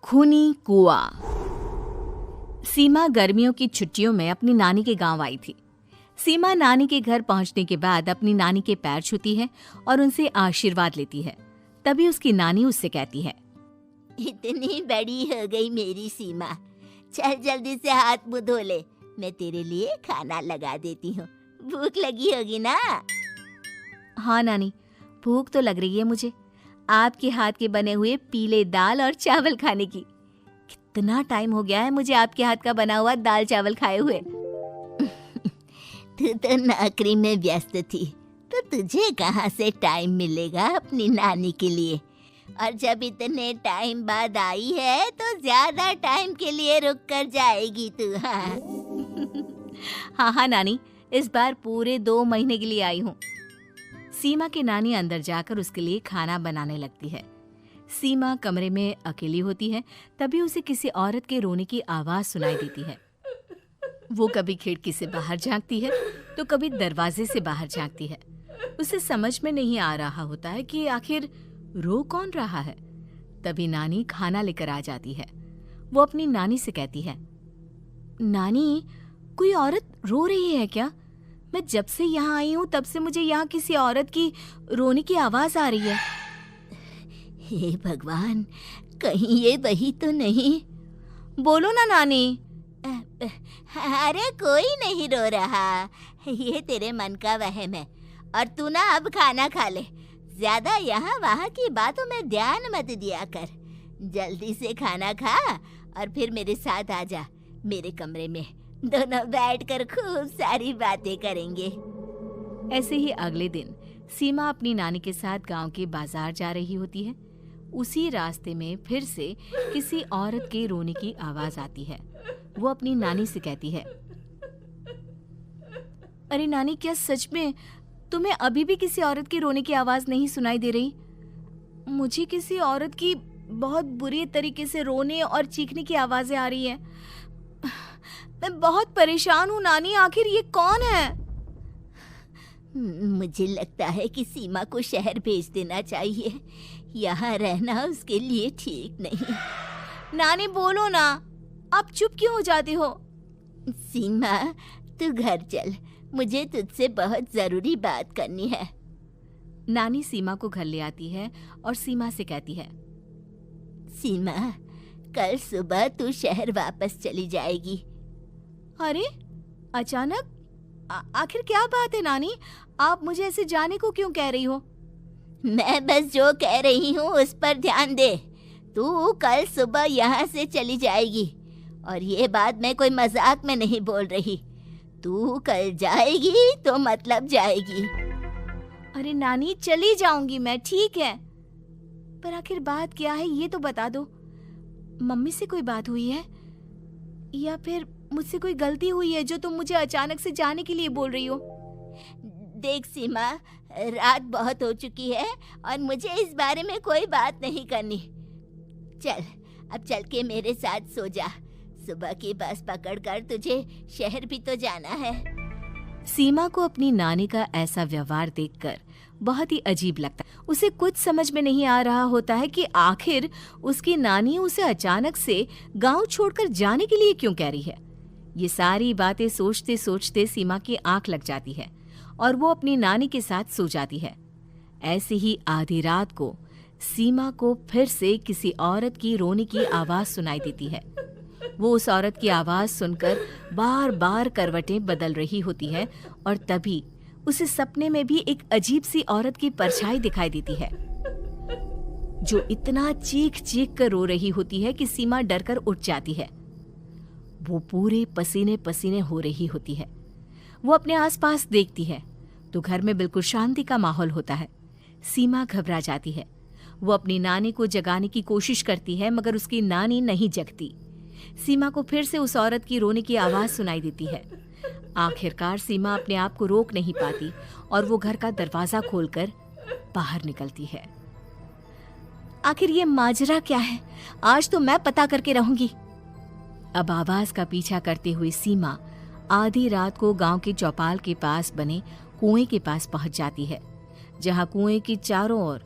खूनी कुआं। सीमा गर्मियों की छुट्टियों में अपनी नानी के गांव आई थी। सीमा नानी के घर पहुंचने के बाद अपनी नानी के पैर छूती है और उनसे आशीर्वाद लेती है। तभी उसकी नानी उससे कहती है, इतनी बड़ी हो गई मेरी सीमा, चल जल्दी से हाथ मुंह धो ले, मैं तेरे लिए खाना लगा देती हूँ। भूख लगी होगी ना? हाँ नानी, भूख तो लग रही है मुझे, आपके हाथ के बने हुए पीले दाल और चावल खाने की। कितना टाइम हो गया है मुझे आपके हाथ का बना हुआ दाल चावल खाए हुए। तू तो नौकरी में व्यस्त थी, तो तुझे कहाँ से टाइम मिलेगा अपनी नानी के लिए? और जब इतने टाइम बाद आई है तो ज्यादा टाइम के लिए रुक कर जाएगी तू। हाँ नानी, इस बार पूरे 2 महीने के लिए आई हूँ। सीमा की नानी अंदर जाकर उसके लिए खाना बनाने लगती है। सीमा कमरे में अकेली होती है, तभी उसे किसी औरत के रोने की आवाज सुनाई देती है। वो कभी खिड़की से बाहर झांकती है तो कभी दरवाजे से बाहर झांकती है। उसे समझ में नहीं आ रहा होता है कि आखिर रो कौन रहा है। तभी नानी खाना लेकर आ जाती है। वो अपनी नानी से कहती है, नानी, कोई औरत रो रही है क्या? मैं जब से यहाँ आई हूँ तब से मुझे यहाँ किसी औरत की रोने की आवाज आ रही है। हे भगवान, कहीं ये वही तो नहीं? बोलो ना नानी। अरे कोई नहीं रो रहा, ये तेरे मन का वहम है। और तू ना अब खाना खा ले, ज्यादा यहाँ वहाँ की बातों में ध्यान मत दिया कर। जल्दी से खाना खा और फिर मेरे साथ आ जा मेरे कमरे में, दोनों बैठकर खूब सारी बातें करेंगे। ऐसे ही अगले दिन सीमा अपनी नानी के साथ गांव के बाजार जा रही होती है। उसी रास्ते में फिर से किसी औरत के रोने की आवाज आती है। वो अपनी नानी से कहती है, अरे नानी, क्या सच में तुम्हें अभी भी किसी औरत की रोने की आवाज नहीं सुनाई दे रही? मुझे किसी औरत की बहुत बुरी तरीके से रोने और चीखने की आवाजें आ रही है। मैं बहुत परेशान हूँ नानी, आखिर ये कौन है? मुझे लगता है कि सीमा को शहर भेज देना चाहिए, यहाँ रहना उसके लिए ठीक नहीं। नानी बोलो ना, आप चुप क्यों हो जाती हो? सीमा, तू घर चल, मुझे तुझसे बहुत जरूरी बात करनी है। नानी सीमा को घर ले आती है और सीमा से कहती है, सीमा, कल सुबह तू शहर वापस चली जाएगी। अरे अचानक? आखिर क्या बात है नानी, आप मुझे ऐसे जाने को क्यों कह रही हो? मैं बस जो कह रही हूँ उस पर ध्यान दे। तू कल सुबह यहाँ से चली जाएगी, और ये बात मैं कोई मजाक में नहीं बोल रही। तू कल जाएगी तो मतलब जाएगी। अरे नानी, चली जाऊंगी मैं, ठीक है, पर आखिर बात क्या है ये तो बता दो। मम्मी से कोई बात हुई है या फिर मुझसे कोई गलती हुई है जो तुम मुझे अचानक से जाने के लिए बोल रही हो? देख सीमा, रात बहुत हो चुकी है और मुझे इस बारे में कोई बात नहीं करनी। चल, अब चल के मेरे साथ सो जा। सुबह की बस पकड़कर तुझे शहर भी तो जाना है। सीमा को अपनी नानी का ऐसा व्यवहार देखकर बहुत ही अजीब लगता है। उसे कुछ समझ में नहीं आ रहा होता है कि आखिर उसकी नानी उसे अचानक से गांव छोड़कर जाने के लिए क्यों कह रही है। ये सारी बातें सोचते सोचते सीमा की आंख लग जाती है और वो अपनी नानी के साथ सो जाती है। ऐसे ही आधी रात को सीमा को फिर से किसी औरत की रोने की आवाज सुनाई देती है। वो उस औरत की आवाज सुनकर बार बार करवटें बदल रही होती है और तभी उसे सपने में भी एक अजीब सी औरत की परछाई दिखाई देती है, जो इतना चीख चीख कर रो रही होती है कि सीमा डरकर उठ जाती है। वो पूरे पसीने पसीने हो रही होती है। वो अपने आसपास देखती है तो घर में बिल्कुल शांति का माहौल होता है। सीमा घबरा जाती है। वो अपनी नानी को जगाने की कोशिश करती है, मगर उसकी नानी नहीं जगती। सीमा को फिर से उस औरत की रोने की आवाज सुनाई देती है। आखिरकार सीमा अपने आप को रोक नहीं पाती और वो घर का दरवाजा खोलकर बाहर निकलती है। आखिर ये माजरा क्या है? आज तो मैं पता करके रहूंगी। अब आवाज का पीछा करते हुए सीमा आधी रात को गांव के चौपाल के पास बने कुएं के पास पहुंच जाती है, जहां कुएं की चारों ओर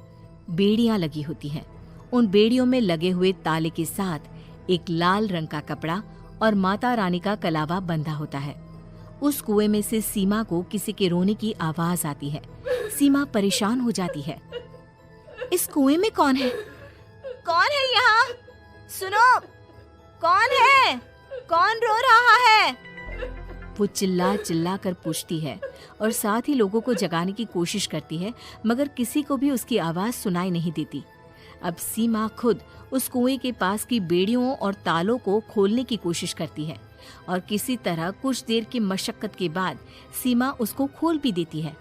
बेड़ियां लगी होती हैं उन बेड़ियों में लगे हुए ताले के साथ एक लाल रंग का कपड़ा और माता रानी का कलावा बंधा होता है। उस कुएं में से सीमा को किसी के रोने की आवाज आती है। सीमा परेशान हो जाती है। इस कुएं में कौन है? कौन है यहाँ? सुनो, कौन है? कौन रो रहा है? वो चिल्ला चिल्ला कर पूछती है और साथ ही लोगों को जगाने की कोशिश करती है, मगर किसी को भी उसकी आवाज सुनाई नहीं देती। अब सीमा खुद उस कुएं के पास की बेड़ियों और तालों को खोलने की कोशिश करती है और किसी तरह कुछ देर की मशक्कत के बाद सीमा उसको खोल भी देती है।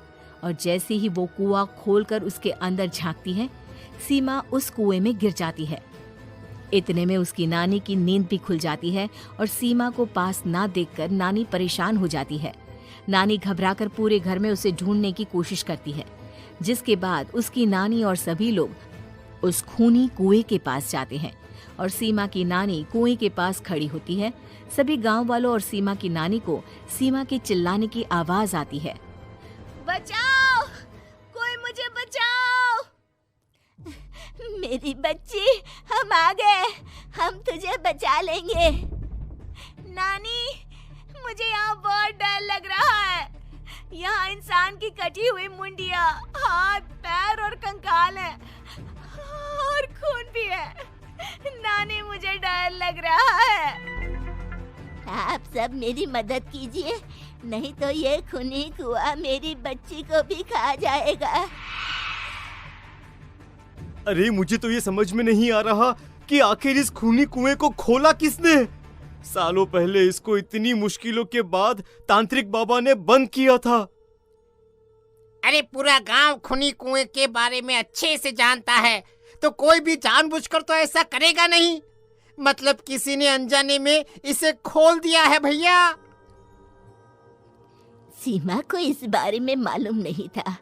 और जैसे ही वो कुआं खोलकर उसके अंदर झांकती है, सीमा उस कुएं में गिर जाती है। इतने में उसकी नानी की नींद भी खुल जाती है और सीमा को पास ना देखकर नानी परेशान हो जाती है। नानी घबराकर पूरे घर में उसे ढूंढने की कोशिश करती है, जिसके बाद उसकी नानी और सभी लोग उस खूनी कुएं के पास जाते हैं और सीमा की नानी कुएं के पास खड़ी होती है। सभी गांव वालों और सीमा की नानी को सीमा के चिल्लाने की आवाज आती है। बचाओ, कोई मुझे बचाओ। मेरी बच्ची, हम आ गए, हम तुझे बचा लेंगे। नानी, मुझे यहाँ बहुत डर लग रहा है। यहाँ इंसान की कटी हुई मुंडिया, हाथ, पैर और कंकाल है और खून भी है। नानी, मुझे डर लग रहा है। आप सब मेरी मदद कीजिए, नहीं तो ये खूनी कुआं मेरी बच्ची को भी खा जाएगा। अरे मुझे तो ये समझ में नहीं आ रहा कि आखिर इस खूनी कुएं को खोला किसने। सालों पहले इसको इतनी मुश्किलों के बाद तांत्रिक बाबा ने बंद किया था। अरे पूरा गांव खूनी कुएं के बारे में अच्छे से जानता है, तो कोई भी जानबूझकर तो ऐसा करेगा नहीं। मतलब किसी ने अनजाने में इसे खोल दिया है भैया। सीमा को इस बारे में मालूम नहीं था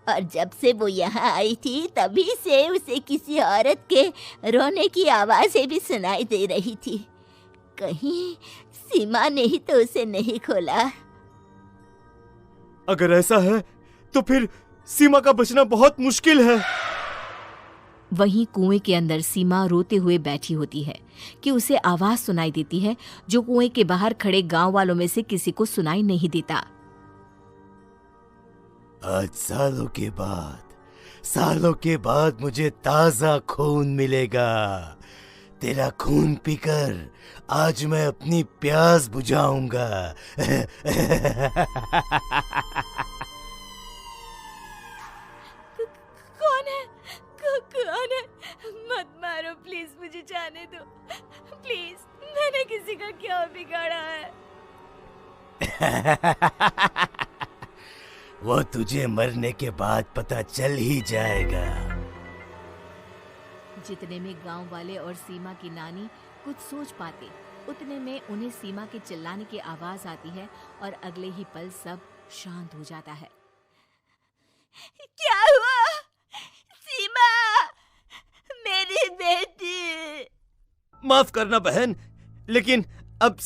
और जब से वो यहाँ आई थी तभी से उसे किसी औरत के रोने की आवाजें भी सुनाई दे रही थी। कहीं सीमा ने ही तो उसे नहीं खोला। अगर ऐसा है तो फिर सीमा का बचना बहुत मुश्किल है। वहीं कुएं के अंदर सीमा रोते हुए बैठी होती है कि उसे आवाज सुनाई देती है जो कुएं के बाहर खड़े गांव वालों में से किसी को सुनाई नहीं देता। आज सालों के बाद मुझे ताजा खून मिलेगा। तेरा खून पीकर आज मैं अपनी प्यास बुझाऊंगा। कौन है? मत मारो प्लीज, मुझे जाने दो प्लीज। मैंने किसी का क्या बिगाड़ा है? वो तुझे मरने के बाद पता चल ही जाएगा। जितने में गांव वाले और सीमा की नानी कुछ सोच पाते, उतने में उन्हें सीमा के चिल्लाने की आवाज आती है और अगले ही पल सब शांत हो जाता है। क्या हुआ? सीमा, मेरी बेटी। माफ करना बहन, लेकिन अब